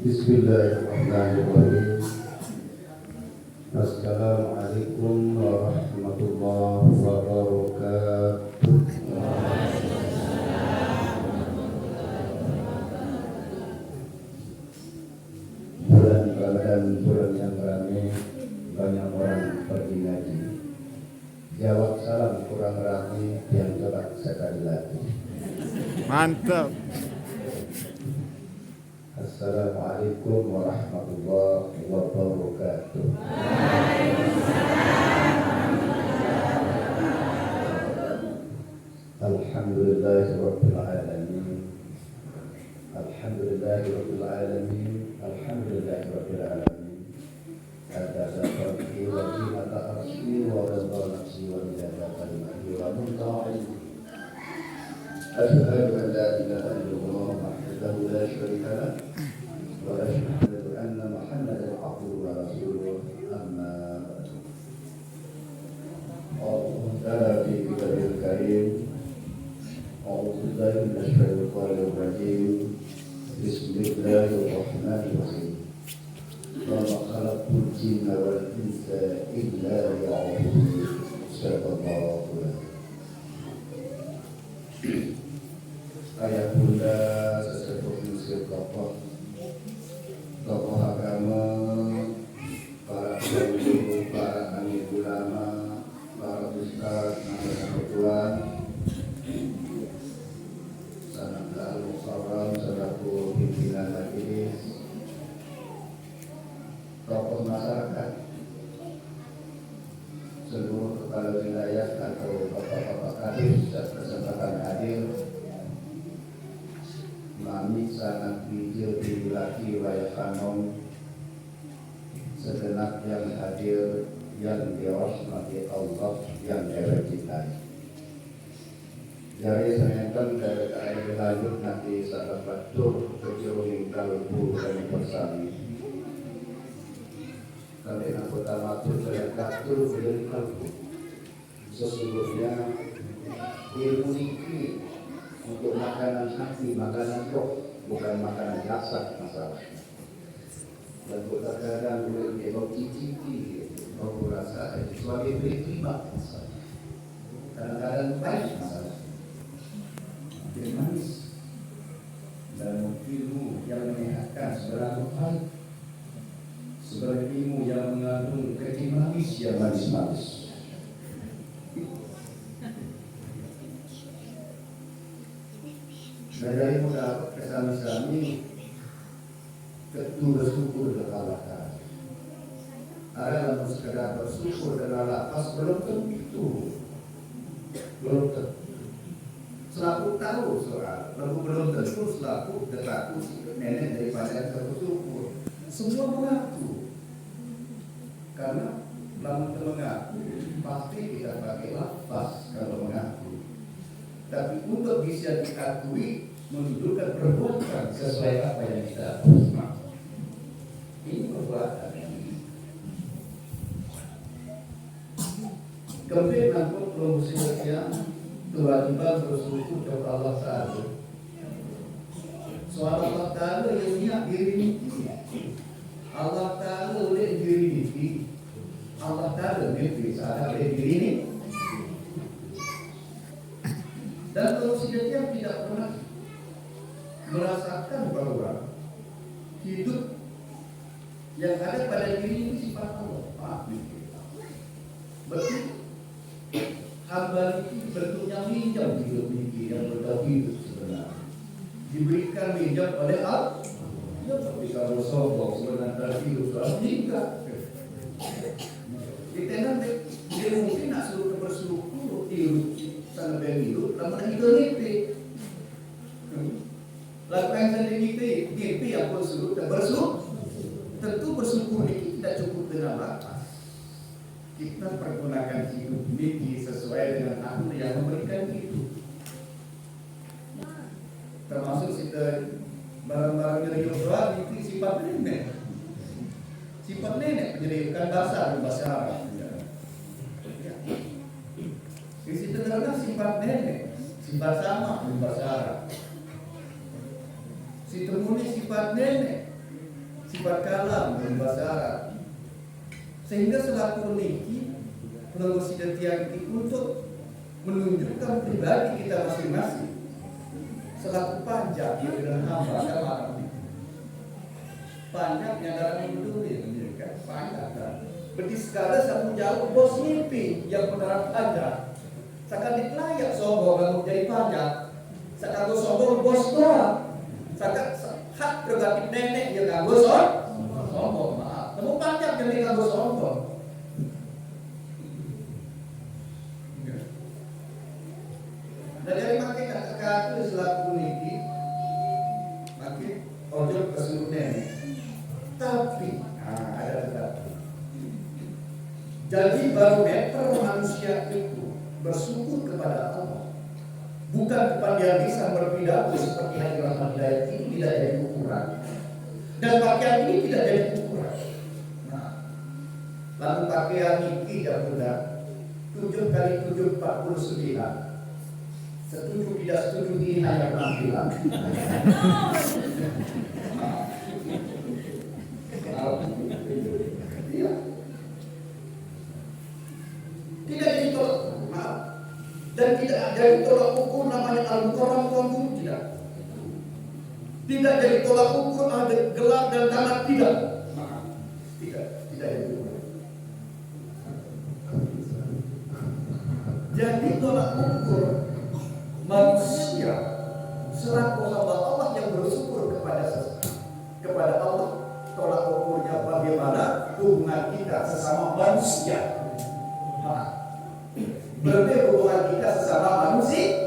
Bismillahirrahmanirrahim. Assalamualaikum warahmatullahi wabarakatuh. Bulan Ramadan, bulan yang ramai, banyak orang pergi ngaji. Jawab salam kurang ramai, yang coba sekali lagi. Mantap. Assalamualaikum warahmatullahi wabarakatuh. Alhamdulillahirabbil alamin. Alhamdulillahirabbil alamin. Alhamdulillahirabbil alamin. Adada khalqi wa zinata arshi wa ridha nafsi wa ridha kalimati wa muntaha ilmi. Asyhadu an la ilaha illallah wahdahu la syarika lah wa asyhadu anna Muhammadan abduhu wa rasuluh. Amma ba'du. Allah Ta'ala fi kitabil karim. A'udzu billahi minasy syaithanir rajim. Bismillahirrahmanirrahim. Wa ma khalaqtul jinna wal insa illa liya'budun. Sadaqallahu ayah bunda sesepuh muslim tokoh agama, para guru, para alim ulama, para ustaz, para tuan, sanad al-mukarram selaku pimpinan majelis, tokoh masyarakat, seluruh kepala wilayah atau bapak-bapak kadis dan kesempatan hadir. Kami sangat bijil dilaki wayahanom segenap yang hadir yang dirahmati Allah yang dicintai. Jadi senenten dari air lanjut nanti saat batur kejuruhin kalbu dan bersami. Kali yang pertama itu saya katur dari kalbu. Sesungguhnya ilmu ini untuk makanan hati, makanan roh, bukan makanan jasad masalahnya. Dan kadang-kadang boleh mau cicipi, mau rasa sebagai prima masalahnya. Kadang-kadang baik masalahnya. Mungkin manis dan ilmu yang menyehatkan seberapa baik, sebagai ilmu yang mengandung kecil manis yang manis-manis. Dari muda kesami-sami ketu bersyukur kepada Allah. Ada yang sekedar bersyukur kepada Allah belum tentu, selaku tahu soal, belum tentu selaku terlaku nenek daripada yang bersyukur. Semua mengaku, karena dalam mengaku pasti kita pakai lafaz kalau mengaku. Tapi untuk bisa diakui menunjukkan perbuatan sesuai apa yang kita lakukan. Ini perbuatan ini. Kemudian aku promosinya tiba-tiba bersyukur kepada Allah Ta'ala. Soal Allah Ta'ala yang niat diri ini. Allah Ta'ala oleh diri ini. Allah Ta'ala diri sadar diri ini. Dan kalau sejatinya tidak pernah merasakan bahwa hidup yang ada pada diri ini sifat Allah. Berarti hamba ini bentuknya minjam hidup ini yang hidup sebenarnya. Diberikan minjam oleh Allah. Ya, tapi kalau sombong sebenarnya hidup kalau tidak. Kita nanti dia mungkin nak suruh bersyukur hidup. Sangat berhidup, namun itu ngipi. Lakukan saja ngipi yang bersyukur dan bersyukur. Tentu bersyukur ini tidak cukup dengan batas. Kita pergunakan hidup ini sesuai dengan Allah yang memberikan hidup. Termasuk kita barang-barang yang hidup itu sifat nenek. Sifat nenek menjadikan bahasa Arab. Di situ terdapat sifat nenek, sifat sama di bahasa Arab. Si temuni sifat nenek, sifat kalam dan bahasa Arab. Sehingga selaku niki promosidan tiang ini untuk menunjukkan pribadi kita masing-masing selaku panjang yang dengan hamba dalam panjang yang dalam menduduki kan panjang kan. Berarti sekarang satu jauh bos mimpi yang benar panjang. Sekarang layak sombong kamu jadi panjang. Sekarang sombong bos doang. Sekarang hak prerogatif nenek yang kamu sombong. Maaf, kamu panjang jadi kamu sombong. Nah dari makin kata-kata itu selaku niki makin ojo keseluruh nenek. Tapi ada tetapi. Jadi barometer manusia itu bersyukur kepada Allah. Bukan kepada yang bisa berpidato seperti Haji Rahmat Hidayat ini tidak jadi ukuran. Dan pakaian ini tidak jadi ukuran. Nah, lalu pakaian ini tidak mudah. 7 kali 7 49. Setuju tidak setuju ini hanya penampilan. Iya. Tidak jadi tolak, maaf. Dan tidak jadi tolak ukur namanya al-mukarram tuan tidak. Tidak jadi tolak ukur ada gelar dan tamat tidak. Maaf. Tidak jadi ukur. Jadi tolak ukur manusia selaku hamba Allah yang bersyukur kepada Allah. Tolak ukurnya bagaimana hubungan kita sesama manusia. Berbeda hubungan kita sesama manusia.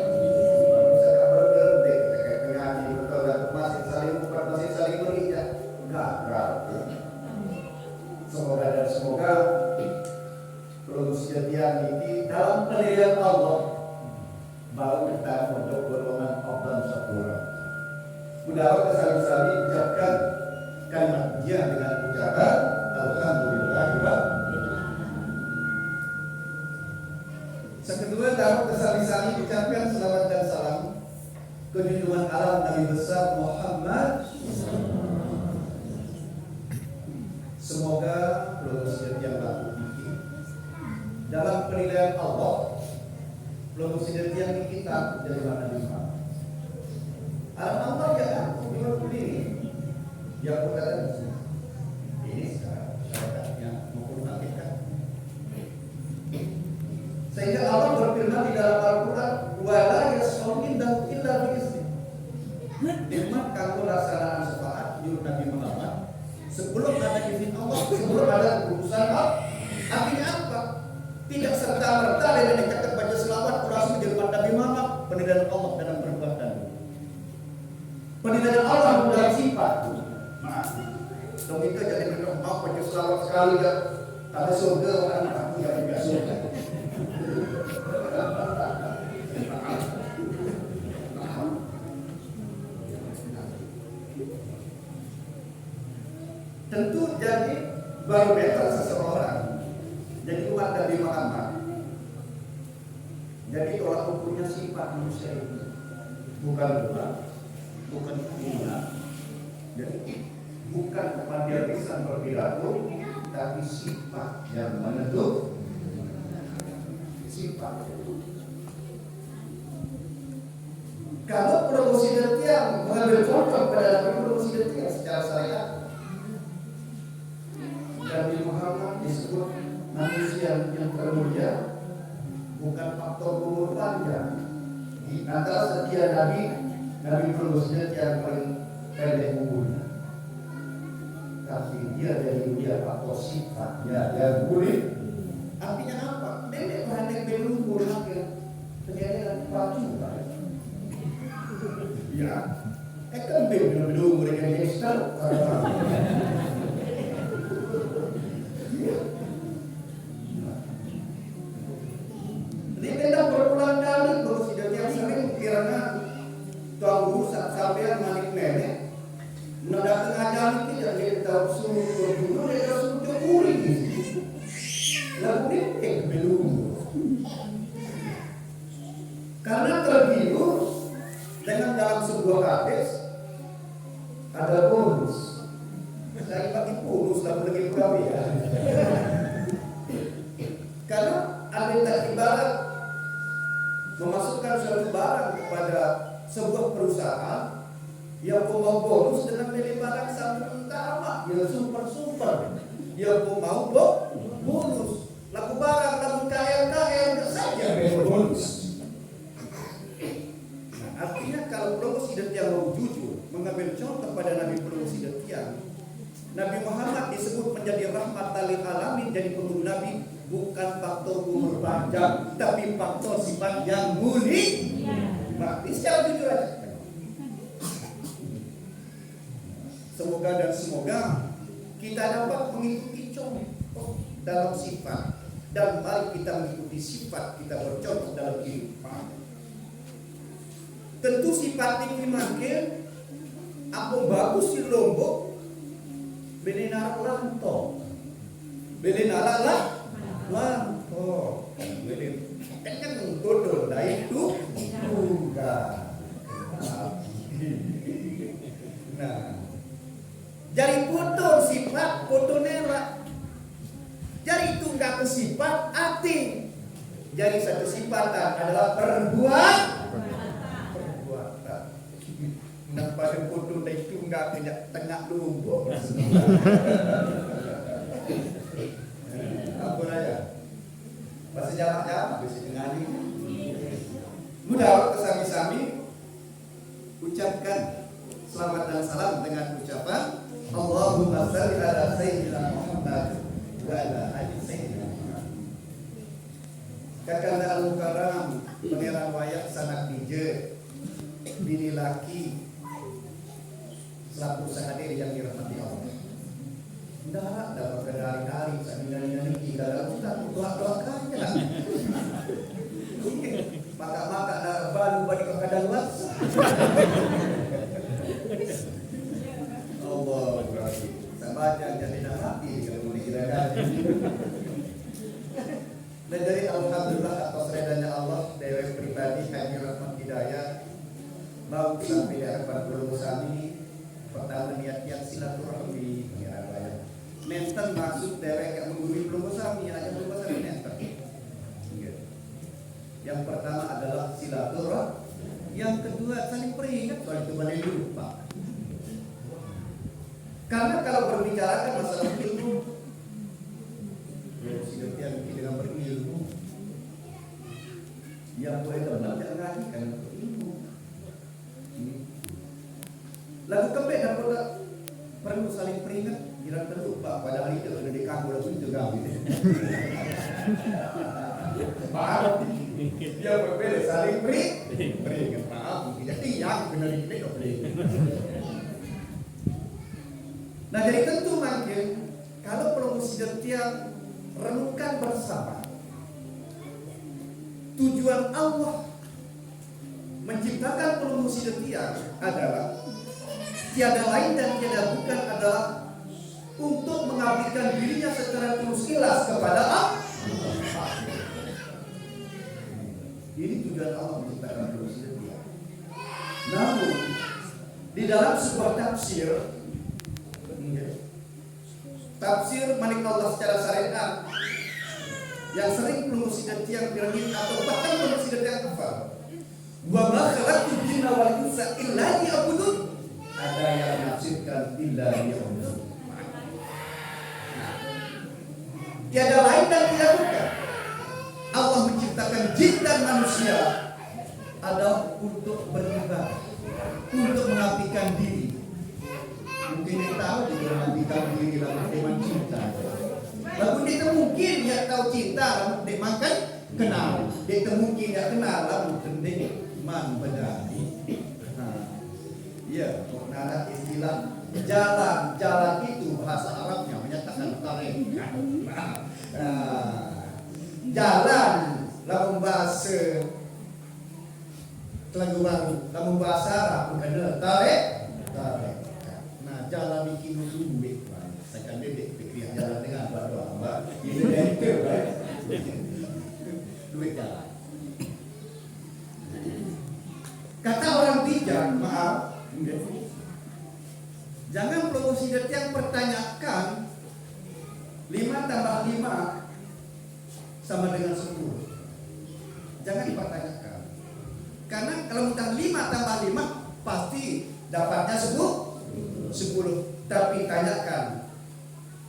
Masih saling menginjak. Gagal. Semoga manusia ini dalam penilaian Allah baru kita untuk golongan Afdan Syakura. Mudah-mudahan kesal-sali ucapkan kalimat dia dengan ucapan Alhamdulillah. Yang kedua, taruh kesal-sali ucapkan selawat dan salam ke junjungan alam Nabi besar Muhammad. Semoga manusia yang laku dalam penilaian Allah. Belum sidang yang kita dari mana lima. Allah ya aku bilang begini. Ya aku katakan ini syaratnya maupun hakikat. Sehingga Allah berfirman di dalam Al-Quran, wala yas'alun dan illa bi'izni. Nikmat kamu laksanaan syafaat juru Nabi Muhammad sebelum ada izin Allah, sebelum ada keputusan Allah. Artinya apa? Tidak serta-merta dengan dikatakan baca selawat kurang menjadi Nabi Muhammad penilaian Allah dalam perbuatan. Penilaian Allah dalam sifat. Maaf. Dong kita jadi berdoa baca selawat sekali ya. Ada surga orang aku yang tidak surga. Tentu jadi barometer seseorang. Jadi umat Nabi Muhammad. Jadi tolak ukurnya sifat manusia itu bukan doa, bukan iman. Jadi bukan kepada lisan berpidato, tapi sifat yang menentuk sifat. Kalau promosi yang mengambil contoh pada promosi yang secara syariat, Nabi Muhammad disebut manusia yang termulia, bukan faktor umur panjang. Di antara sekian Nabi Muhammad yang paling pendek umurnya. Tapi dia faktor sifatnya yang mulia. Artinya apa? Nenek pendek berumur akhir terjadi pacu. Ya, kembali berumur dengan Yesus. Berulang kali bersidang yang sering kiranya tuan guru sampai manik nenek mendadak ngajar tidak dia tahu suruh dulu dia suruh curi lalu dia belum karena tergiur dengan dalam sebuah hadis ada bonus. Saya pergi pegawai ya. Karena ada ibarat memasukkan suatu barang kepada sebuah perusahaan yang mau bonus dengan nilai barang sampai utama, dia super, dia mau bonus, laku barang, laku KL saja bonus. Nah, artinya kalau promosi Detiang mau jujur mengambil contoh pada Nabi promosi Detiang, Nabi Muhammad disebut menjadi rahmat lil alamin, jadi pengurus Nabi bukan faktor umur panjang, tapi faktor sifat yang mulia. Berarti secara jujur aja. Semoga kita dapat mengikuti contoh dalam sifat, dan mari kita mengikuti sifat kita bercontoh dalam kehidupan. Tentu sifat ini makin apa bagus di Lombok, belenara lanto, belenara lah. Lanto, kan dodol, dah itu enggak. Nah, jadi foto sifat, foto nera. Jadi itu enggak kesifat hati. Jadi satu sifatan adalah perbuatan. Nah, pada foto itu enggak tengah Lombok. Apa ya? Masih jamak-jamak di sini ngaji. Mudah kesami-sami ucapkan selamat dan salam dengan ucapan Allahumma shalli ala sayyidina Muhammad wa ala ali sayyidina Muhammad. Kakanda al-mukarram pangeran wayak sanak dije bini laki selaku sahadir yang dirahmati Allah. Darat dapat dari sambil kita dalam kita doakan ya. Maka darah baru bagi keadaan luas. Allah berarti sahaja jadi mati kalau dikirakan. Dan dari alhamdulillah atas redanya Allah dari pribadi kami rahmat hidayah mau sampai hadapan kami pertama niat silaturahmi pengiran raya. Nenten maksud derek yang menggurui belum sami aja belum sami nenten. Yang pertama adalah silaturahmi, yang kedua saling peringat soal itu boleh lupa. Karena kalau berbicarakan masalah ilmu, yang dengan berilmu, yang boleh benar jangan lagi karena berilmu. Lagu kembali dapat perlu saling peringat. Jangan terlupa pada hari itu sudah dikanggu lagu itu kami. Maaf, dia berbeda saling peringat. Maaf, jadi yang benar ini kau beli. Nah jadi tentu makin kalau promosi Detiang renungkan bersama. Tujuan Allah menciptakan promosi Detiang adalah tiada lain dan tiada bukan adalah untuk mengabdikan dirinya secara tulus ikhlas kepada Allah. Ini tujuan Allah menciptakan promosi Detiang. Namun di dalam sebuah tafsir manik Allah secara syariat yang sering promosi Detiang piramid atau bahkan promosi Detiang kafal. Wa ma khalaqtul jinna wal insa illa liya'budun. Ada yang menafsirkan illa liya'budun. Tiada lain dan tidak bukan. Allah menciptakan jin dan manusia adalah untuk beribadah, untuk mengabdikan diri. Mungkin dia tahu dia mengabdikan diri dalam teman cinta. Lalu dia mungkin dia tahu cinta, lalu dia makan kenal. Dia mungkin dia kenal, lalu dia man bedani. Ya, ada istilah jalan itu bahasa Arabnya menyatakan tarekat. Jalan lalu bahasa lagu baru, lalu bahasa Arab bukan tarekat. Nah, jalan bikin duit. Saya kan dedek pikir jalan dengan berdoa. Ini itu, duit jalan. Kata orang bijak, maaf, jangan promosi Detiang pertanyakan 5 tambah 5 sama dengan 10. Jangan dipertanyakan. Karena kalau minta 5 tambah 5 pasti dapatnya 10. Tapi tanyakan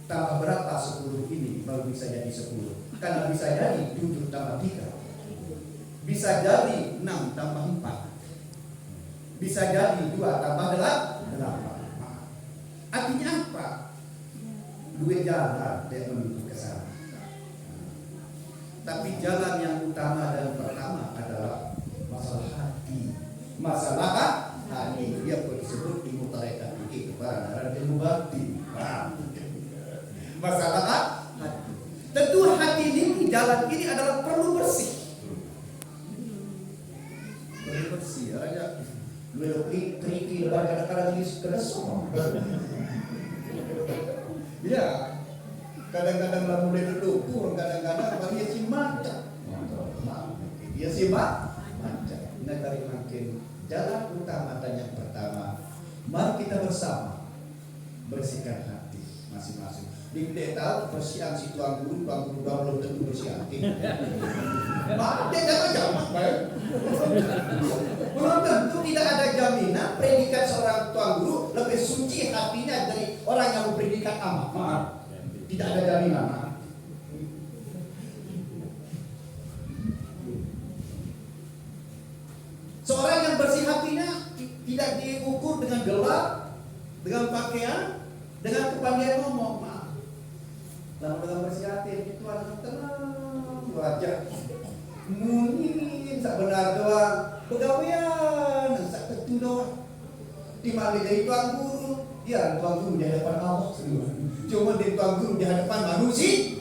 tambah berapa 10 ini baru bisa jadi 10. Karena bisa jadi 7 tambah 3. Bisa jadi 6 tambah 4. Bisa jadi 2 tambah 8. Artinya apa? Duit jalan dia menuju ke sana. Tapi jalan yang utama dan pertama adalah masalah hati. Masalah hati. Dia disebut ilmu tarekat itu kebenaran ilmu batin. Masalah hati. Tentu hati ini jalan ini adalah perlu bersih. Perlu bersih aja. Lu triki kadang-kadang ini kedesong. Ya, kadang-kadang lah mulai lumpur, kadang-kadang dia si macam. Dia si macam. Nah, dari makin jalan utama dan yang pertama, mari kita bersama bersihkan hati masing-masing. Dia tahu persiapan si tuan guru belum tentu bersih hati. Dia jangan jamak, baik. Belum tentu tidak ada jaminan predikat seorang tuan guru lebih suci hatinya dari orang yang berpredikat amat. Tidak ada jaminan. Seorang yang bersih hatinya tidak diukur dengan gelar, dengan pakaian, dengan kepandaian ngomong. Lalu dengan bersih hati itu anak tenang wajah mungkin tak benar doang pegawaian tak tentu doang dimana dari tuan guru ya tuan guru di hadapan Allah semua cuma di tuan guru di hadapan manusia.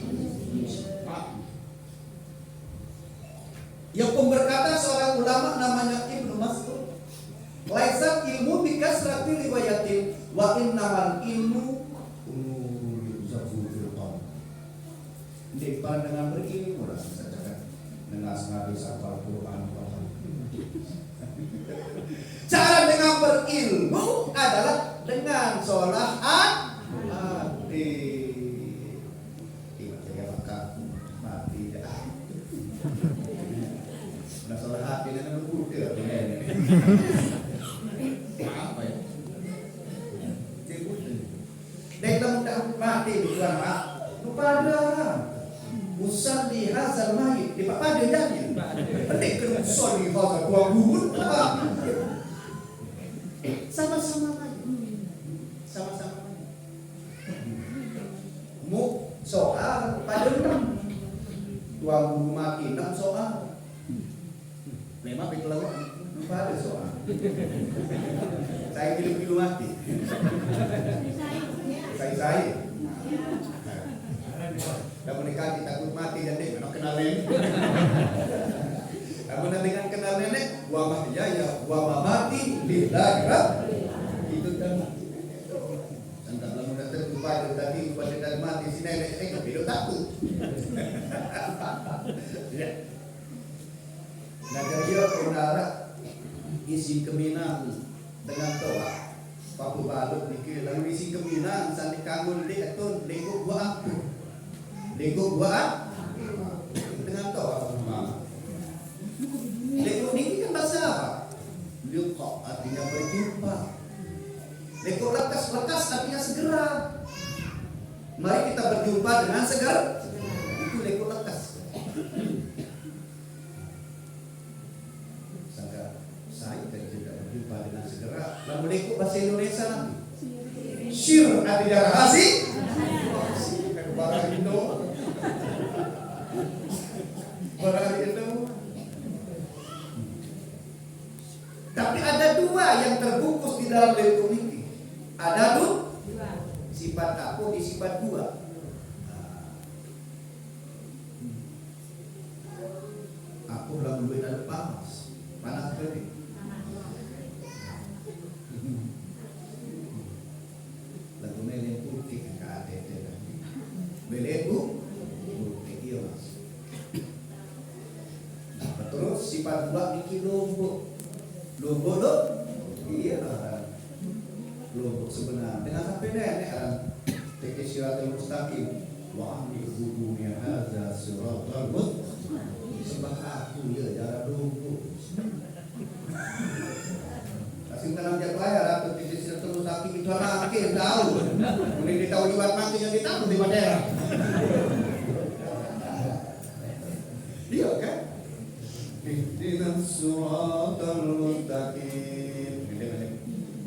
Yang pemberkatan seorang ulama namanya Ibnu Mas'ud, laisa ilmu bikasrati riwayatin wa innamal ilmu depan dengan berilmu lah saja dengan habis hafal Quran. Cara dengan berilmu adalah dengan sholat hati. Tidak jaga makan mati dah. Nah sholat hati dengan berbuka apa ya? Dia mudah mati bukan mak. Lupa ada. Usah di hazal mayit di pada jadi penting kerusol di hazal dua bulan sama-sama mu soal pada 6 tuang guru mati 6 soal memang itu lewat lupa ada soal saya pilih mati saya kamu nikah takut mati jadi nak kenal nenek. Kamu dengan kenal nenek, wa mahyaya wa mamati lillahi itu kan. Tentang lamun datang lupa tadi lupa dan mati si nenek saya tidak takut. Ya. Nah dia kenara isi keminang dengan toa. Papu balut mikir lalu isi keminang santi kangun dek atun lego gua aku. Lego gua dengan toa mama. Lego ini kan bahasa apa? Liqa artinya berjumpa. Lego lekas artinya segera. Mari kita berjumpa dengan segera. Itu lego lekas. Sangka saya kan juga berjumpa dengan segera. Lalu lego bahasa Indonesia nanti. Syir artinya rahasia. Barang itu. Tapi ada 2 yang terbungkus di dalam lego ini. Ada 2 sifat aku di sifat 2. Aku belum duit ada panas kali. Lagu meleng putih ke ATT nanti. Melegu putih iya mas. Terus sifat 2 niki lombok lo iya lombok sebenarnya dengan sampai nenek kan tekis siratul mustaqim wa ani'buduni hadza siratal mustaqim. Sebab aku ya jalan lumpuh. Kasih tanam dia bayar atau titik siratal mustaqim itu anak tahu. Boleh ditahu liwat mati yang ditahu di Madera. Dia kan? Ihdinas siratal mustaqim.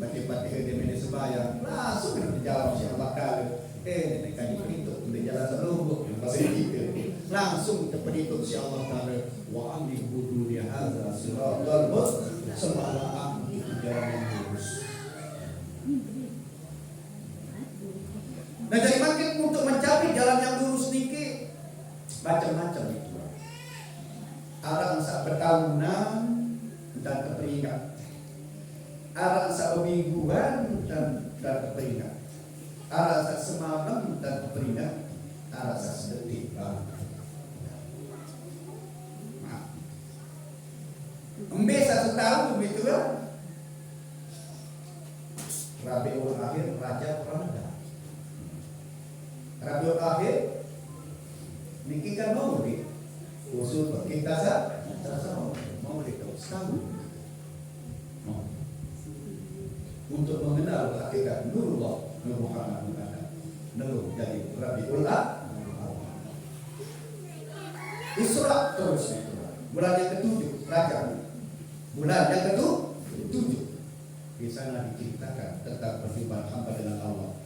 Baca-baca dia media sebaya. Langsung kena dijawab siapa kali. Nekan itu udah jalan seluruh pasal kita. Langsung terpedituk si Allah Taala wa ani'budu li hadza siratal mustaqim. Sembahlah aku itu jalan yang lurus. Nah jadi makin untuk mencapai jalan yang lurus niki macam-macam itu. Arang sak bertahunan dan terperingat. Arang sak mingguan dan terperingat. Arang sak semalam dan terperingat. Arang sak sedetik. Embe satu tahun begitu kan? Rabiul Akhir Rajab Ramadan. Rabiul Akhir niki kan maulid. Usul kita sama maulid setahun. Untuk mengenal hakikat Nurullah Nur Muhammad Nur jadi Rabiul Akhir. Isra terus itu. Bulan yang ketujuh Rajab. Bulan yang ketujuh. Di sana diceritakan tentang perjumpaan hamba dengan Allah.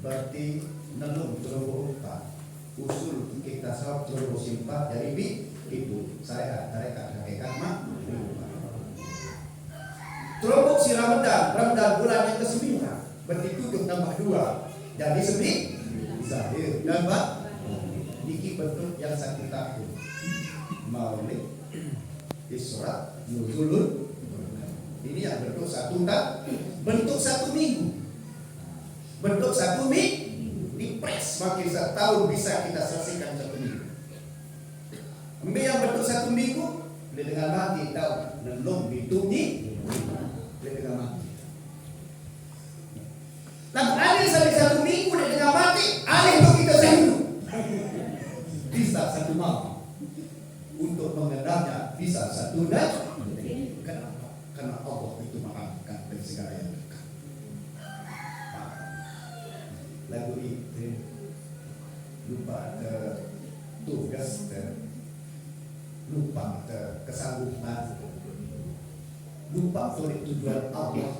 Berarti nelung terlalu empat. Usul kita sahab terlalu simpat dari itu. Saya hakikat mak. Terobok si Ramadan bulan yang ke-9. Berarti 7 tambah 2. Jadi 9. Zahir dan niki bentuk yang sakit takut. Maulid, Isra, Nuzulul. Ini yang bentuk bentuk satu minggu. Bentuk satu minggu. Dipres makin satu tahun bisa kita selesaikan satu minggu. Yang bentuk satu minggu, dia dengan mati tahu nelung ditungi, dia dengan mati. Nah, alih sampai satu minggu dia dengan mati, alih untuk kita sehidup. Bisa satu malam. Untuk mengenalnya bisa satu dan kenapa? Karena Allah itu maha dekat dari segala yang dekat. Lagu itu lupa tugas, lupa kesanggupan, lupa oleh tujuan Allah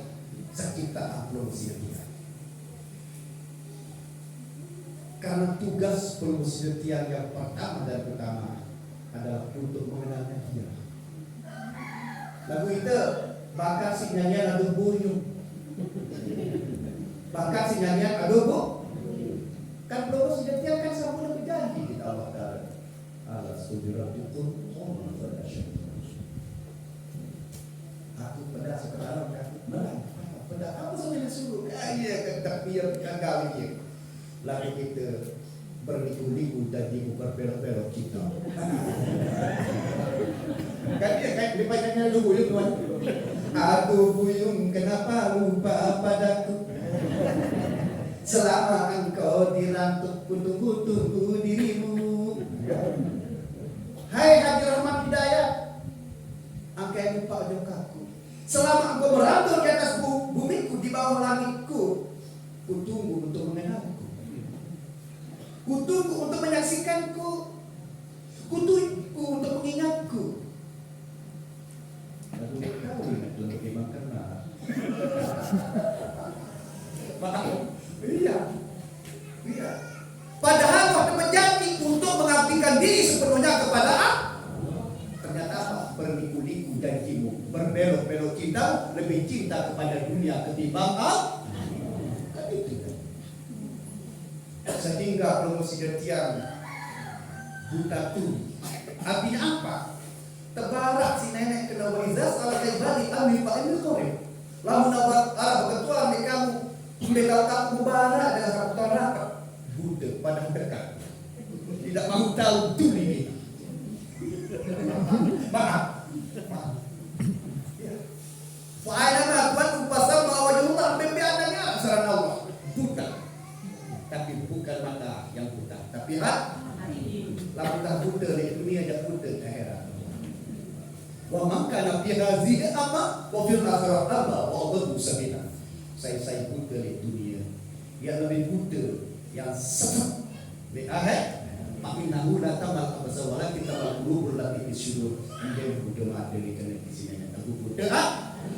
seciptaan manusia dia. Karena tugas manusia yang pertama dan utama adalah untuk mengenalnya dia. Lagu itu bahkan si nyanyian adu buyung. Bahkan si nyanyian adu kan belum sudah kan sama berjanji kita Allah Taala. Allah subhanahu aku pada sekarang aku menang. Pada apa sebenarnya suruh? Iya takbir kali ini. Lalu kita berliku-liku dan ibu berbelok-belok kita. Kan dia kan dipajangnya dulu buyung tuan. Aku buyung kenapa lupa padaku? Selama engkau dirantuk tunggu dirimu. Hai Haji Rahmat Hidayat, angkai lupa jokaku. Selama engkau berantur di atas bumiku di bawah langitku, kutunggu untuk mengenalku. Kutunggu untuk menyaksikanku. Kutunggu untuk mengingatku. Lalu kau untuk dimakan lah. Iya. Padahal waktu berjanji untuk mengabdikan diri sepenuhnya kepada Allah. Ternyata apa? Berliku-liku janjimu, berbelok-belok cinta, lebih cinta kepada dunia ketimbang Allah. Kan itu. Sehingga promosi tiang buta tu. Artinya apa? Tebarak si nenek kena waizas ala kaibali ambil pak ambil korek. Lamun abad Arab ketua ambil kamu mereka tak mubarak dengan raputan rapat. Buta pada dekat. Tidak mahu tahu tu ini. Maaf. Fa'aina tuan upasal mawajullah bembe adanya saran Allah. Buta. Tapi bukan mata yang buta. ana fi hadhihi amma wa fil akhirah amma wa adallu sabila. Saya buta di dunia yang lebih buta, yang sesat di akhir. Makin nahu datang malam bersawala kita malu berlatih di syurga. Dia buta ada di kena di sini yang buta.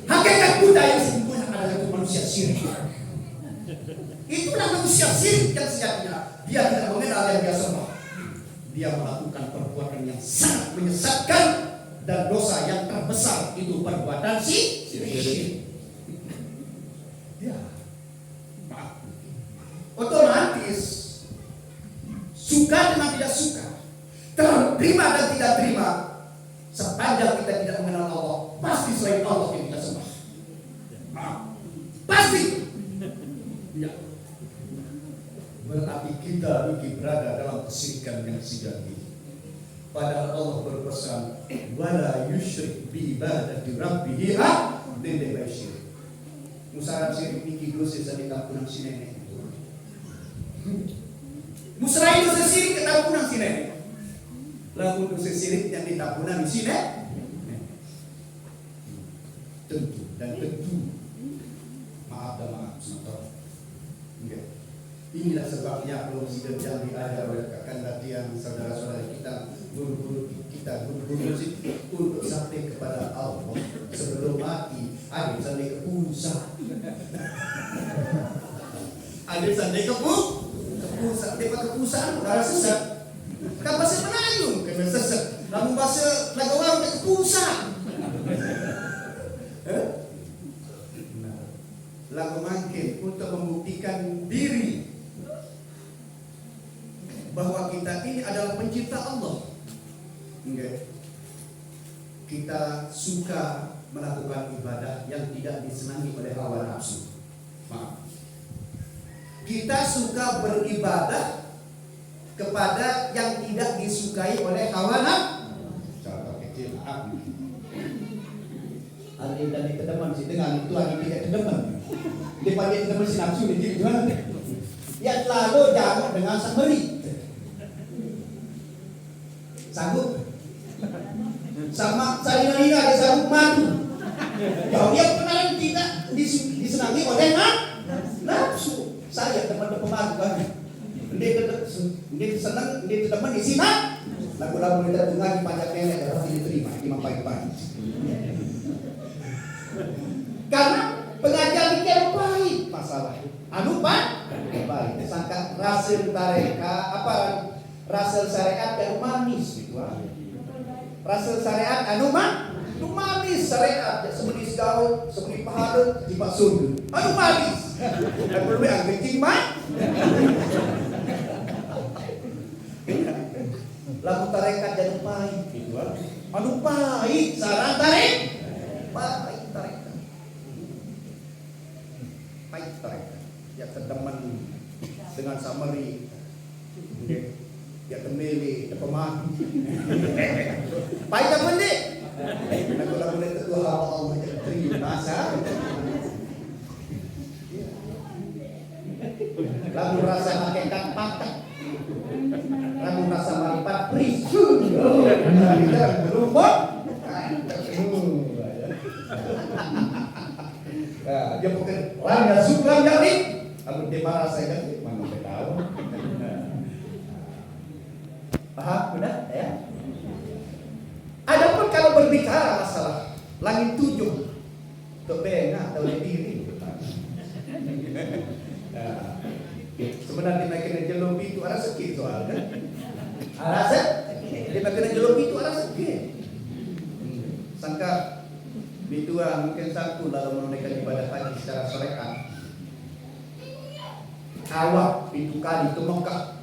Hakikat buta yang sesungguhnya adalah itu manusia syirik. Itulah manusia syirik yang sejatinya. Dia tidak mengenal yang dia sembah. Dia melakukan perbuatan yang sangat menyesatkan dan dosa yang terbesar itu perbuatan syirik. Ya, maaf. Otomatis suka dengan tidak suka, terima dan tidak terima, sepanjang kita tidak mengenal Allah, pasti selain Allah yang kita sembah. Maaf. Pasti. Ya. Berarti kita ini berada dalam kesyirikan yang sejati. Padahal Allah berpesan, wala yusyrik bi ibadati rabbih ahadin syirik. Musara syirik niki dosa sa ditampunan si nenek. Musara dosa syirik ketampunan si nenek. Lalu dosa syirik yang ditampunan di sini. Tentu dan tentu. Maaf dan maaf sementara. Enggak. Inilah sebabnya kalau sidang Jambi ada oleh kakak latihan saudara-saudara kita, guru-guru kita, guru-guru untuk sampai kepada Allah sebelum mati. Ada sampai ke pusat, ada sampai ke pusat, tempat ke pusat, saudara sesat. Kan bahasa Melayu, kan sesat. Namun bahasa Lagawang ke pusat. Lagu makin untuk membuktikan diri bahwa kita ini adalah pencipta Allah. Enggak. Kita suka melakukan ibadah yang tidak disenangi oleh hawa nafsu. Maaf. Kita suka beribadah kepada yang tidak disukai oleh hawa nafsu. Contoh kecil, maaf. Ada yang tadi teman si dengan itu lagi tidak teman. Dia pakai teman si nafsu ini gimana? Yang lalu jamak dengan samari. Sanggup sama saya dia sanggup madu. Jauh dia kenalan tidak disenangi oleh nafsu. Saya teman pemadu kan. Dia senang, dia teman di sini. Lagu-lagu kita dengar di pajak nenek harus diterima imam pagi-pagi. Karena pengajian ini baik masalah. Anu baik. Sangka rasil tareka apa? Rasul syariat yang manis gitu. Rasul syariat anu manis syariat seperti segala seperti pahala di pak surga. Anu manis. Dan perlu yang kencing lagu tarekat jadi pahit gitu. Anu pahit syarat pahit tarekat. Pahit tarekat. Ya teman dengan samari. Ya temeli, ya pemaham. Pahit apa ni? Lagu-lagu ni tentu Allah yang terima masa. Lagu rasa hakikat pakat. Lagu rasa maripat prisun. Kita berubah. Dia bukan orang yang suka jadi. Lagu dia marah saya kan, mana saya tahu. Paham, benar ya? Adapun kalau berbicara masalah langit tujuh, tebengah atau diri. Sebenarnya nak kena jelobi itu ada sakit soalnya. Ada dia nak kena jelobi itu ada sakit. Sangka bituan mungkin satu dalam menunaikan ibadah haji secara syariat. Awak itu kali itu Mekah,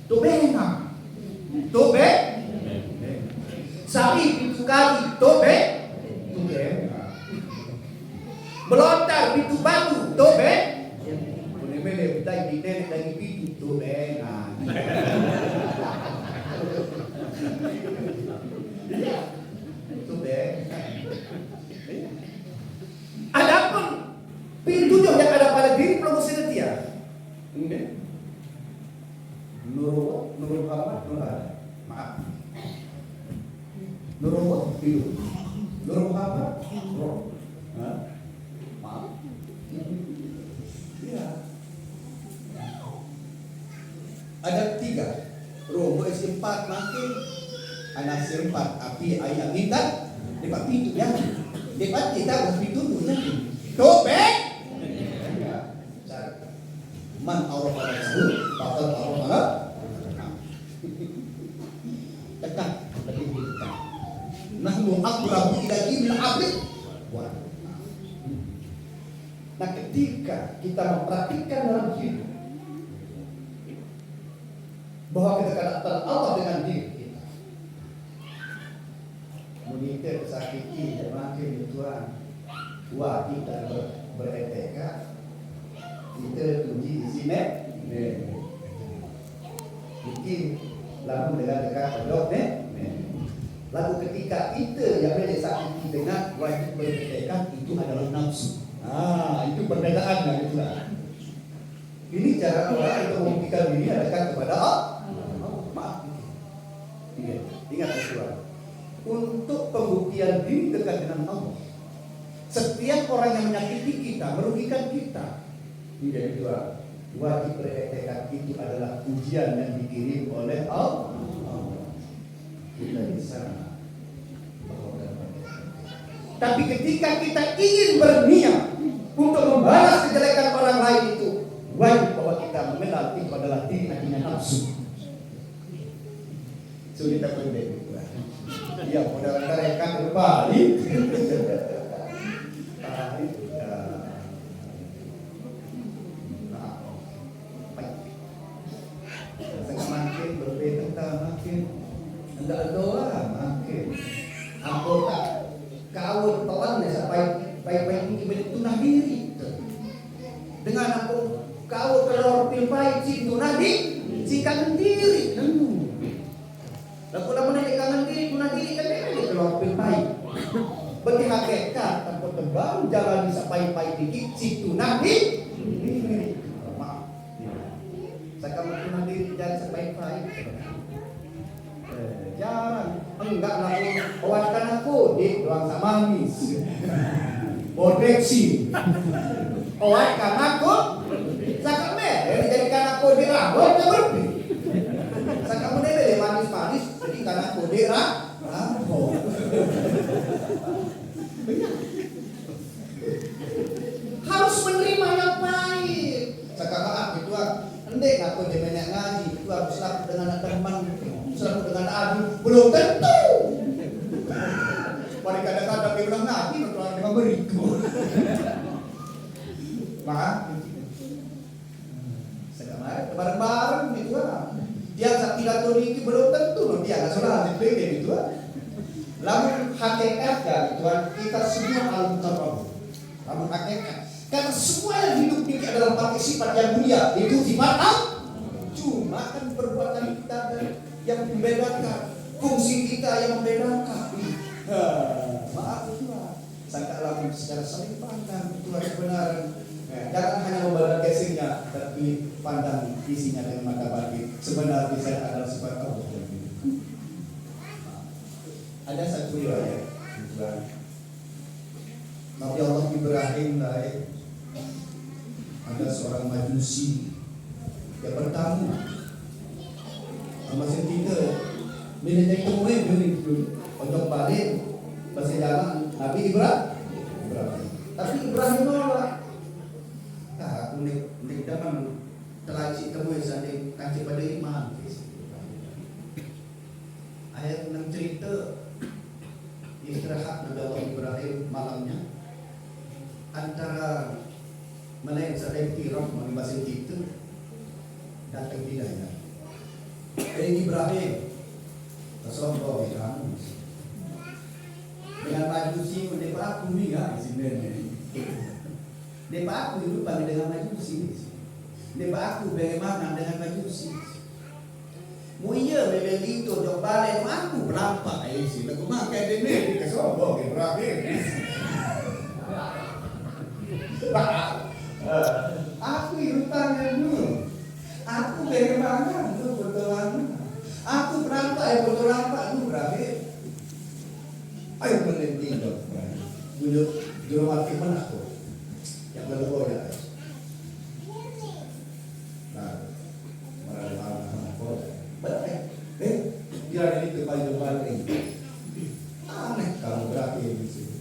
tebengah. Tobe sapi pintu kali tobe melontar pintu batu tobe boleh dari nenek dari pintu tobe tobe. Adapun pintunya yang ada pada diri belum setia. Nurul Muhammad Maaf. Nurul hidup. Nurul roh. Maaf. Ya. Ada 3. Roh berisi 4 makin. Anasir 4 api ayam kita. Dekat pintu ya. Dekat kita harus pintu ya. Topeng. Ya. Man Allah pada sebut, bakal Allah pada. Tekan, lebih tekan. Nahnu aqrabu ilaihi min hablil warid. Nah, ketika kita mempraktikkan dalam hidup bahwa kedekatan Allah dengan diri kita, monitor sakiti dan makin Tuhan, wah kita beretika, kita tunji di sini, mungkin lalu dengan dekat pondok lalu ketika kita yang sakiti dengan wajib beretika itu adalah nafsu. Itu perbedaannya gitu lah. Ini cara orang untuk membuktikan diri adalah kepada Allah. Maaf. Ingat Tuhan. Untuk pembuktian diri dekat dengan Allah, setiap orang yang menyakiti kita, merugikan kita, tidak Tuhan. Wajib beretika itu adalah ujian yang dikirim oleh Allah. Kita di sana. Tapi ketika kita ingin berniat untuk membalas kejelekan orang lain itu, wajib bahwa kita mengenal itu adalah diri hatinya nafsu. Sulit apa itu? Ya, saudara rekan berbalik. Semakin berbeda makin enggak doa makin anggota kau telan sampai baik-baik ini tunah diri dengan aku kau kelor pilpai si tunah diri si kangen diri lalu namun ada kangen diri tunah diri kan dia kelor pilpai berarti hakikat tanpa tebang jalan sampai dikit si tunah diri maaf saya kamu tunah diri jangan sampai jangan enggak lalu awatkan aku di ruang sama mis bodeksi awatkan aku sakame dijadikan aku di rambut berarti sakame deh manis-manis jadikan aku di rambut harus menerima yang pahit sekarang itu endek aku di banyak ngaji itu harus laku dengan teman selalu dengan adu belum tentu. Pada kadang-kadang dia bilang ngaji berkeluar dengan beriku. Maaf. Sekarang bareng-bareng gitu lah. Dia tidak tahu ini belum tentu loh dia nggak salah dipilih gitu lah. Lalu hakikatnya gitu kan kita semua al-mukarram. Lalu hakikat karena semua yang hidup ini adalah pakai sifat yang mulia itu sifat cuma kan perbuatan kita yang membedakan, fungsi kita yang membedakan. Maaf Tuhan, sangkalah secara saling pandang Tuhan kebenaran. Jangan hanya membaca casingnya, tapi pandang isinya dengan mata batin. Sebenarnya saya adalah sifat Allah. Ada satu riwayat, Nabi Allah Ibrahim ada seorang majusi yang bertamu sama kita bila jadi temuin dulu untuk balik masih jalan Nabi Ibrahim tapi Ibrahim nolak aku nih jangan telah cik temuin sanding kancing pada iman ayat 6 cerita istirahat Nabi Allah Ibrahim malamnya antara mana yang sadai tiraf mengibasin kita datang hidayah Ibrahim Rasulullah kamu dengan majusi mendepak aku ni kan sebenarnya depak aku itu panggil dengan majusi depak aku bagaimana dengan majusi mu iya bebel itu dok balik aku berapa sih lagu makan dene ke sobo Ibrahim aku itu tanya dulu aku bagaimana itu betul aku berapa betul apa lu berakhir ayo berhenti dong bunyi juru mati mana tuh? Yang berdoa ya. Nah, mana betul. Dia ini kepada balik. Aneh kamu berarti di sini.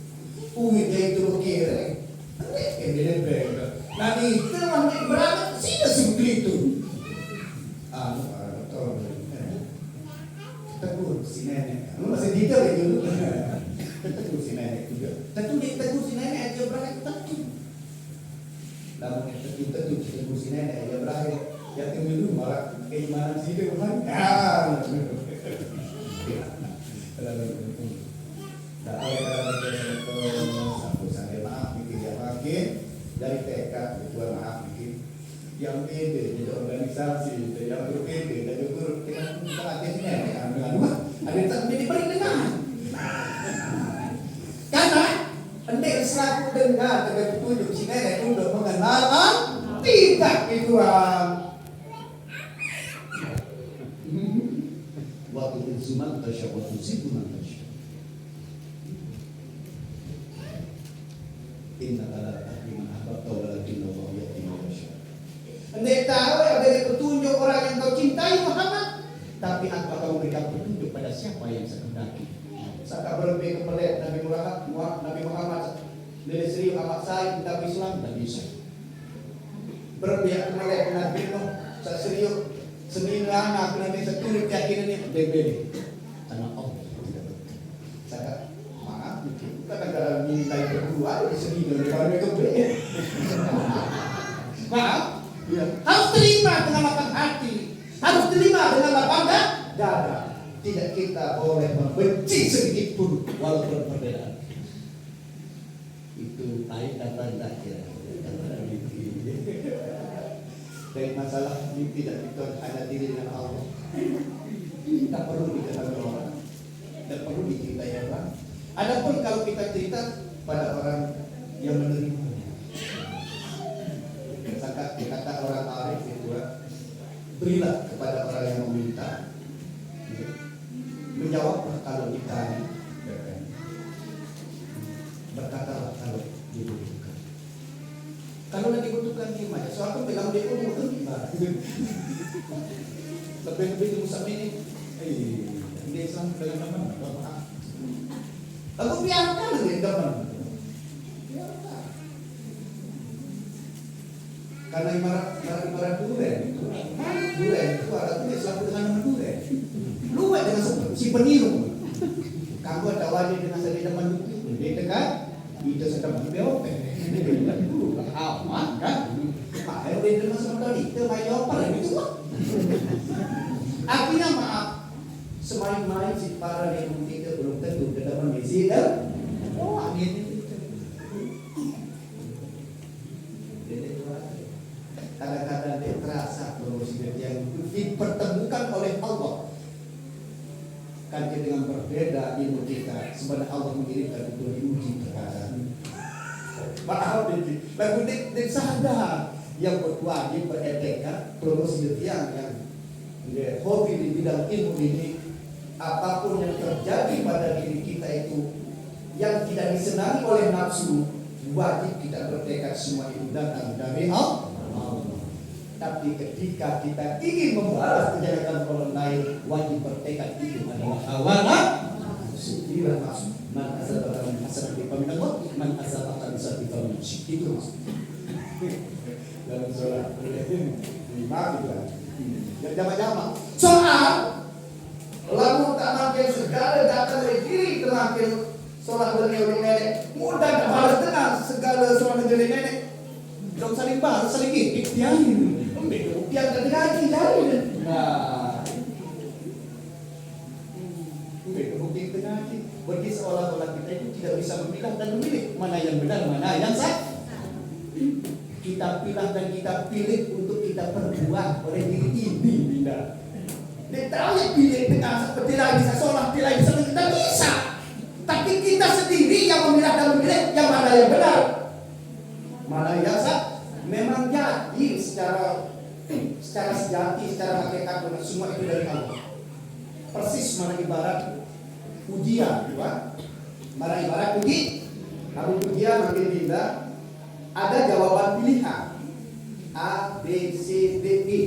Dia itu kira. Dia berada. Nanti teman berada sini seperti itu. Betul. Tegur si nenek. Lu masih detail itu. Tegur si nenek juga. Tegur si nenek aja berada tegur. Namun tegur si nenek aja berada. Yang dulu malah keimanan sih itu kan. Dari tekad buat maaf bikin yang pede jadi organisasi yang berbeda dan juga kita akhirnya ada yang menjadi perlindungan karena pendek selaku dengar dengan petunjuk si nenek untuk mengenal tidak itu waktu insuman tasyawat tusibunan tasyaw inna ala Anda tahu ada petunjuk orang yang kau cintai Muhammad, tapi apa kau berikan petunjuk pada siapa yang sekendaki? Saka berlebih kepada Nabi Muhammad dari Sri Ahmad Said kitab Islam tak bisa. Berlebih kepada Nabi Nuh, serius seminggu anak Nabi seturut keyakinan ini DBD. Karena Allah tidak betul. Saka maaf, kadang-kadang minta berdua di sini dari itu maaf. Ya. Harus terima dengan lapang hati, harus terima dengan lapang dada. Tidak kita boleh membenci sedikit pun walaupun perbedaan. Itu ayat kata terakhir. Dari masalah ini tidak kita ada diri dengan Allah. Tidak perlu diketahui orang, tidak perlu dicintai orang. Adapun kalau kita cerita pada orang yang menerima. Kata orang arif itu berilah kepada orang yang meminta, menjawablah kalau ditanya, berkatalah kalau dibutuhkan. Kalau tidak dibutuhkan gimana? Soalnya pegang dia pun bukan gimana. Lebih di musim ini, dia Islam dalam nama maaf. Lalu biarkan dia dalam. Karena ibarat durian itu ada tulis satu dengan nama durian. Luwet dengan si peniru. Kamu ada wajib dengan sedih teman itu. Dia dekat, itu sedang BOP. Aman kan? Makanya udah dengan sementara itu mayor apa itu lah. Akhirnya maaf, semain-main si para yang kita belum tentu kita mengisi dan ini. Kadang-kadang dia terasa proses yang dipertemukan oleh Allah. Kan dengan berbeda ilmu kita, sebenarnya Allah mengirimkan untuk diuji terkadang. Padahal lagu dia sadar yang berwajib beretika proses yang hobi di bidang ilmu ini, apapun yang terjadi pada diri kita itu yang tidak disenangi oleh nafsu, wajib kita bertekad semua itu datang dari Allah. Tapi ketika kita ingin membalas kejelekan orang lain, wajib bertekad itu adalah awalan. Setiap masuk, man azabatan hasanati faminallah, man azabatan satifah minsyik. Itu maksud. Dalam surah 5 itu. Yang jama-jama. Soal lalu tak makin segala datang dari diri terakhir sholat beliau nenek. Mudah tak balas dengan segala sholat beliau nenek. Dong saling balas, saling ikhtiarin. Yang terjadi dari nah, bukti terjadi. Bagi seolah-olah kita itu tidak bisa memilah dan memilih mana yang benar, mana yang salah. Kita pilih dan kita pilih untuk kita perbuat oleh diri ini, tidak. Dia tahu yang pilih dengan seperti lagi bisa sholat, tidak bisa kita bisa. Tapi kita sendiri yang memilah dan memilih yang mana yang benar, mana yang salah. Memang jadi secara sejati, secara hakikat semua itu dari Allah. Persis mana ibarat ujian, mana ibarat uji. Kalau dia makin pindah, ada jawaban pilihan A, B, C, D, E.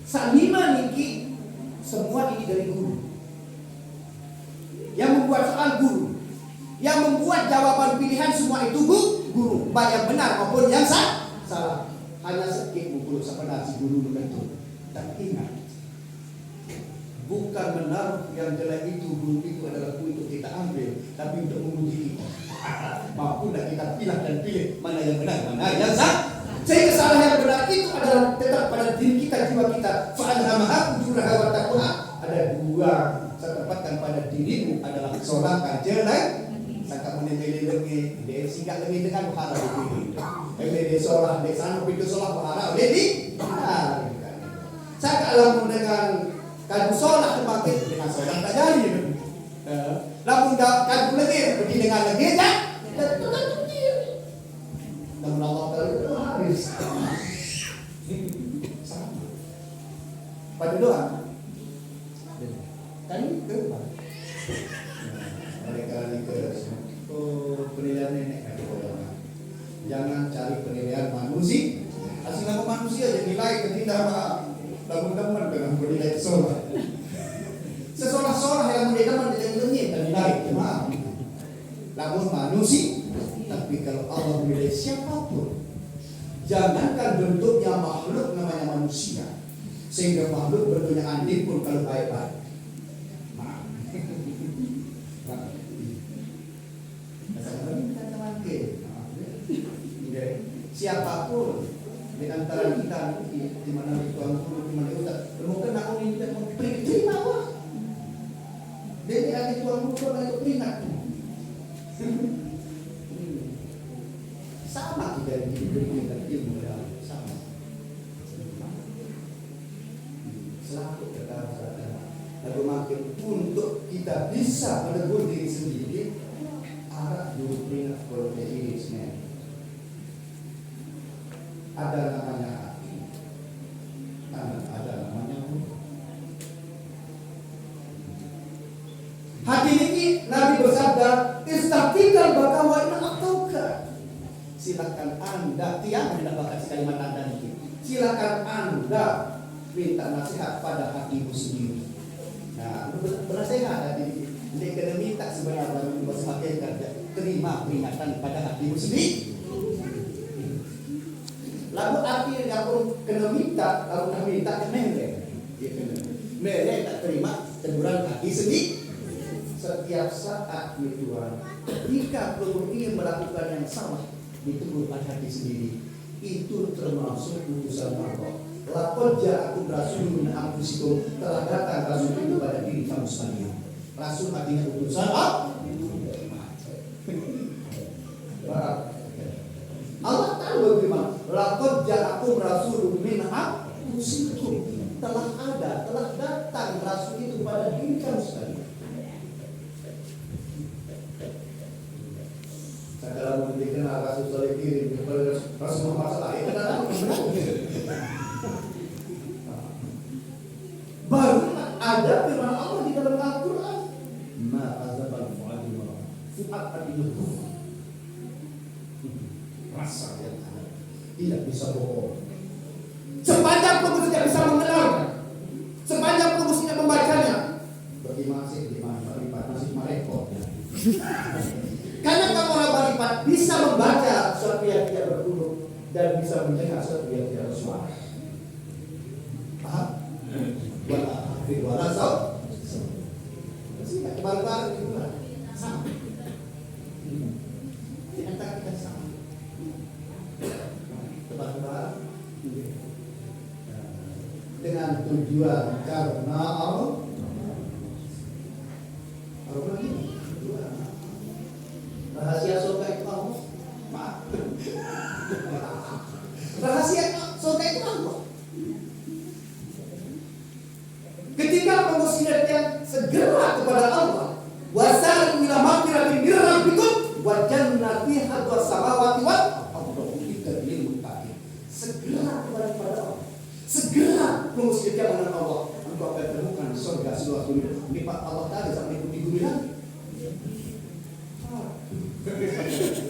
Sanima niki semua ini dari guru. Yang membuat soal guru. Yang membuat jawaban pilihan semua itu guru. Baik yang benar maupun yang salah. Hanya sedikit mukul sebenar si guru begitu. Tapi ingat, bukan benar yang jelek itu guru itu adalah untuk kita ambil, tapi untuk menguji kita. Mampu dan kita pilih dan pilih mana yang benar, mana yang salah. Sehingga salah yang benar itu adalah tetap pada diri kita, jiwa kita. Fa'alhamaha fujuraha wa taqwaha. Ada dua, saya tempatkan pada dirimu adalah seorang jelek. Sangka menembeli dia singkat lagi dengan berharap itu. Dia seorang dia sana pintu seolah berharap dia saya kalau dengan kadu solah terpakai dengan solah tak jadi. Lamun kadu lagi pergi dengan lagi tak. Namun Allah taala haris. Sama. Pada doa. Kan itu. Mereka ini ke penilaian nenek kata orang. Jangan cari penilaian manusia. Asal nama manusia jadi nilai ketika teman-teman dengan bernilai sesolah. Sesolah-solah yang menilai tidak dan nilai cuma. Namun manusia. Tapi kalau Allah menilai siapapun, jangankan bentuknya makhluk namanya manusia, sehingga makhluk bentuknya anjing pun kalau baik-baik. Siapapun di antara kita di mana Tuhan di mana kita mungkin aku ini tidak terima wah. Jadi ada Tuhan bukan itu ingat. Sama kita diberikan ilmu dalam sama. Selalu kata-kata. Lalu makin untuk kita bisa menegur diri sendiri, arah dulu ingat protein. Ada namanya hati, ada namanya mulut. Hati ini Nabi bersabda, "Istaghfirkan baka wa inna aqtauka." Silakan Anda tiang hendak baca kalimat Anda ini. Silakan Anda minta nasihat pada hatimu sendiri. Nah, bernasehat hati ini. Jadi kena minta sebenarnya semakin kerja terima peringatan pada hatimu sendiri. Lalu akhirnya pun kena minta, lalu kena minta ke melek tak terima teguran hati sendiri. Setiap saat Tuhan, jika peluru ingin melakukan yang salah, ditegur pada hati sendiri. Itu termasuk utusan Allah. Laqad ja'akum rasulun min anfusikum, telah datang rasul itu pada diri kamu sekalian. Rasul artinya utusan Allah. Allah tahu bagaimana. Laqad ja'akum rasulun min anfusikum, telah datang rasul itu pada diri kamu sekalian. Kalau memberikan rasul soleh kirim kepada rasul masalah itu datang baru ada firman Allah di dalam Al-Quran. Ma azabal fuadi wa fuad adiluhu, rasa yang ada tidak bisa bohong. Sepanjang pun tidak bisa mengenalnya, sepanjang pun tidak membacanya. Bagi masih di mana masih merekod. Karena kalau orang baripat bisa membaca sesuatu yang tidak berhuruf dan bisa mendengar sesuatu yang tidak bersuara. Paham? Wala akhir wala saw. Sehingga kebal-bal itu sama. Di antara kita sama. Kebal-bal dengan tujuan karena Allah. Apa lagi? Rahasia surga itu Allah. Maaf. Rahasia surga itu Allah. Ketika manusia yang segera kepada Allah, wasal ila maghfiratin min rabbikum wa jannatin hadwa samawati wal ardi lil muttaqin. Segera kepada Allah. Segera manusia dengan Allah. Engkau akan temukan surga seluas dunia. Ini Pak Allah Taala sampai di bumi lagi.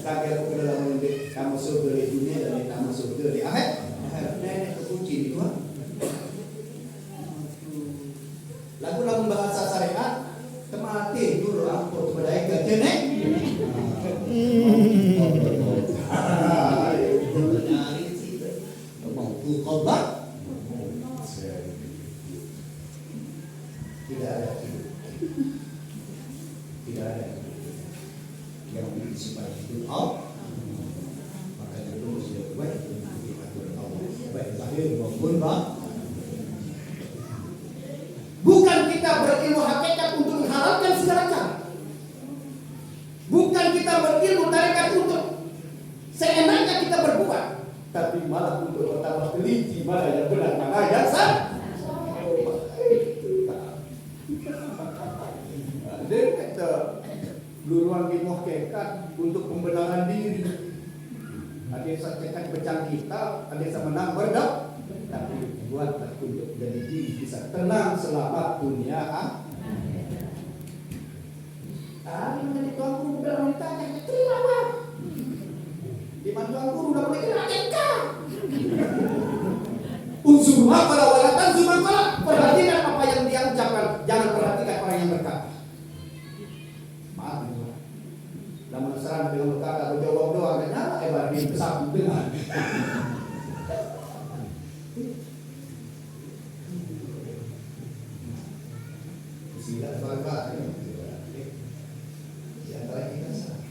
Kagak aku dalam menjadi kamu surga di dunia dan kamu surga di akhirat. Nenek kekunci itu. Lagu lagu bahasa syariat temati dulu aku kepada kejenek. Mampu khobar. Tidak ada. Tidak ada. Yang bersifat itu maka itu sudah baik diatur Allah baik lahir maupun bukan kita berilmu hakikat untuk menghalalkan segala cara, bukan kita berilmu tarekat untuk seenaknya kita berbuat, tapi malah untuk bertambah teliti mana yang benar mana yang salah. Dia kata luruan di muhkekat untuk pembenaran diri. Ada yang cekat pecah kita, ada yang menang berdak, tapi buatlah untuk jadi diri bisa tenang selamat dunia. Ini tuan guru udah wanita yang terima apa? Di mana tuan guru udah mulai kena TK. Unsur pada walatan cuma perhatikan apa yang dia ucapkan, jangan perhatikan orang yang berkata. Namun serang dengan berkata berjawab doang dan nyala hebat di bersatu dengan sehingga berkata di antara kita salah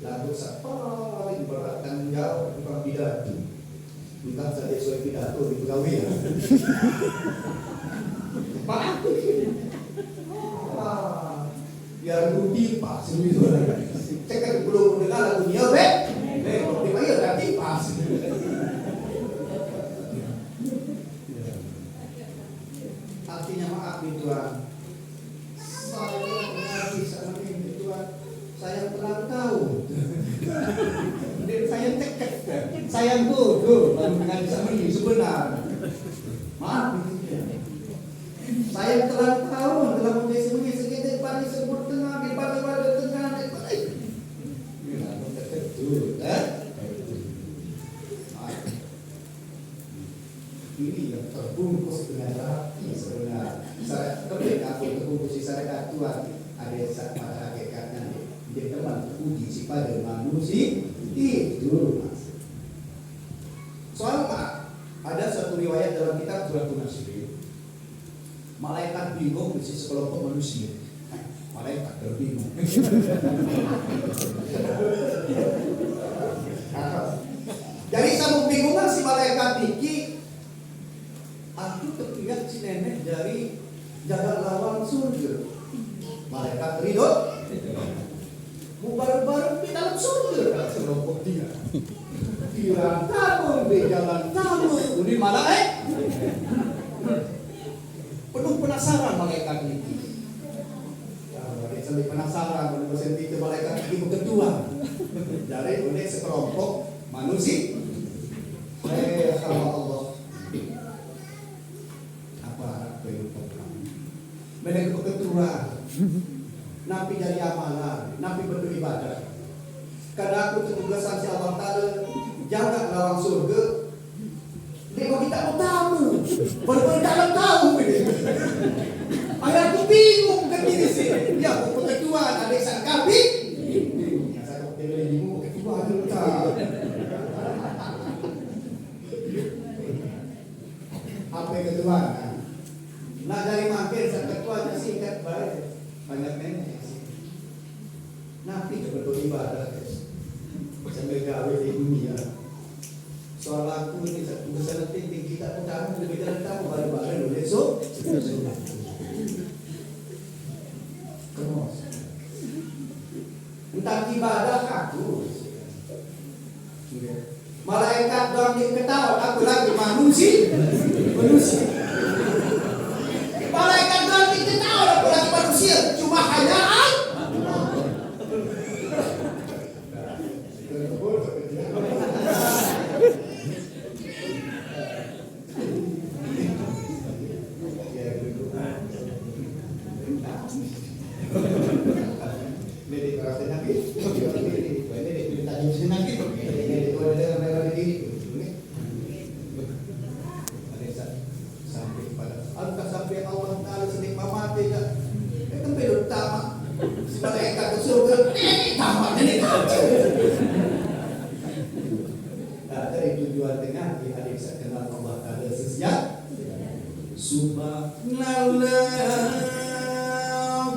lalu paling berat tanggung jawab bukan pidato, bukan saja sesuai pidato di pegawai Pak biar rudi pas itu cek belum mendengar dunia di mana nanti pas artinya maaf nih Tuhan, saya mengaji sama ini Tuhan, saya telah tahu dan saya cekek saya bodoh lalu mengaji sama ini sebenarnya maaf saya telah tahu telah menjadi segitu pada sebut tengah di pada tengah ini yang terbungkus dengan rapi sebenarnya. Ketika aku terbungkus di syariat Tuhan ada pada hakikatnya dia teman teruji pada manusia itu. Soal ada satu riwayat dalam kitab Suratul Nasir. Malaikat bingung di sekelompok manusia. Malaikat terbingung. Jadi sama bingungan si malaikat Niki, aku teringat si nenek dari jalan lawang surga. Malaikat ridho, mau bareng-bareng di dalam surga. Sekelompok dia. Kira tamu di jalan tamu. Ini malaikat. Penuh penasaran malaikat ini. Sampai penasaran penuh bersentik ke malaikat ini kedua. Dari unik sekelompok manusia. Sama Allah. Apa kehidupan kamu? Mereka kedua. Nabi dari amalan, Nabi beribadah. Karena aku tugasan si Allah Ta'ala jaga lawang surga. Dia mau kita mau tamu, dalam tamu ini. Ayah aku bingung ke diri sini. Ya, aku ketuaan ada sang kabin. Saya kok tele bingung ketuaan dulu tak. Apa ketuaan? Nah dari makin sang ketuaan singkat baik. Banyak nenek. Nabi betul ibadah. Sampai gawe di dunia. Soal aku ini satu besar penting kita utama lebih dalam tamu bareng-bareng oleh so. Kemos. Entah ibadah aku. Malaikat doang yang ketawa, aku lagi manusia. Malaikat doang yang ketawa, aku lagi manusia. Cuma hanya Jadi kerasnya Subhanallah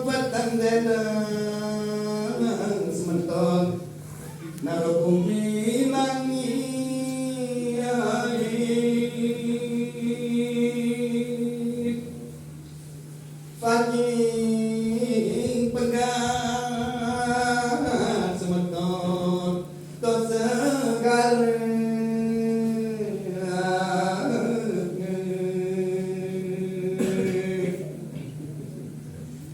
petang denang sementon narobumi langit Faking pegang sementon kau sekarang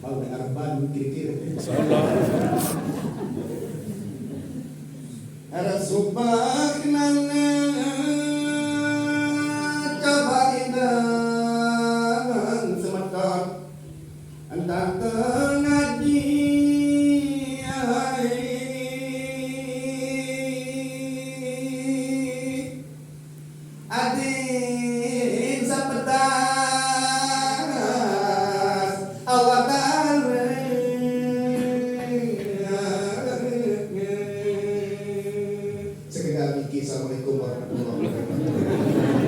mau dengar ban kira-kira ada subhanallah coba indang semeton entah tengaji adik sepedas awak sekedar mikir. Assalamualaikum warahmatullahi wabarakatuh.